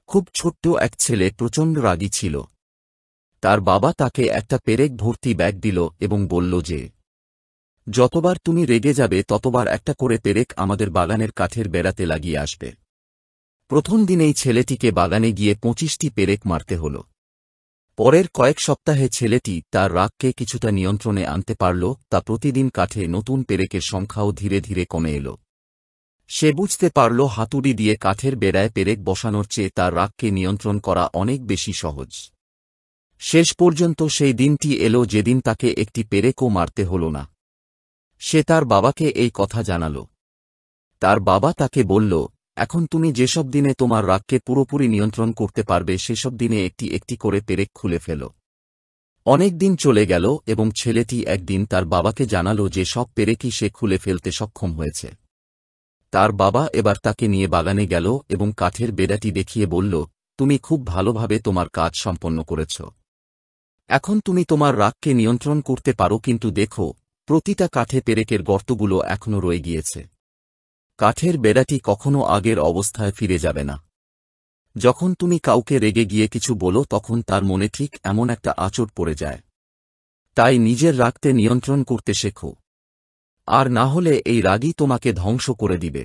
খুব ছোট্ট এক ছেলে প্রচণ্ড রাগী ছিল। তার বাবা তাকে একটা পেরেক ভর্তি ব্যাগ দিল এবং বলল যে, যতবার তুমি রেগে যাবে ততবার একটা করে পেরেক আমাদের বাগানের কাঠের বেড়াতে লাগিয়ে আসবে। প্রথম দিনেই ছেলেটিকে বাগানে গিয়ে 25টি পেরেক মারতে হল। পরের কয়েক সপ্তাহে ছেলেটি তার রাগকে কিছুটা নিয়ন্ত্রণে আনতে পারল, তা প্রতিদিন কাঠে নতুন পেরেকের সংখ্যাও ধীরে ধীরে কমে এল। সে বুঝতে পারল হাতুড়ি দিয়ে কাঠের বেড়ায় পেরেক বসানোর চেয়ে তার রাগকে নিয়ন্ত্রণ করা অনেক বেশি সহজ। শেষ পর্যন্ত সেই দিনটি এলো যেদিন তাকে একটি পেরেকও মারতে হল না। সে তার বাবাকে এই কথা জানাল। তার বাবা তাকে বলল, এখন তুমি যেসব দিনে তোমার রাগকে পুরোপুরি নিয়ন্ত্রণ করতে পারবে সেসব দিনে একটি একটি করে পেরেক খুলে ফেল। অনেক দিন চলে গেল এবং ছেলেটি একদিন তার বাবাকে জানাল যে সব পেরেকই সে খুলে ফেলতে সক্ষম হয়েছে। তার বাবা এবার তাকে নিয়ে বাগানে গেল এবং কাঠের বেড়াটি দেখিয়ে বলল, তুমি খুব ভালোভাবে তোমার কাজ সম্পন্ন করেছ। এখন তুমি তোমার রাগকে নিয়ন্ত্রণ করতে পারো, কিন্তু দেখো, প্রতিটা কাঠে পেরেকের গর্তগুলো এখনো রয়ে গিয়েছে। কাঠের বেড়াটি কখনো আগের অবস্থায় ফিরে যাবে না। যখন তুমি কাউকে রেগে গিয়ে কিছু বলো তখন তার মনে ঠিক এমন একটা আঁচড় পড়ে যায়। তাই নিজের রাগকে নিয়ন্ত্রণ করতে শেখো, আর না হলে এই রাগই তোমাকে ধ্বংস করে দিবে।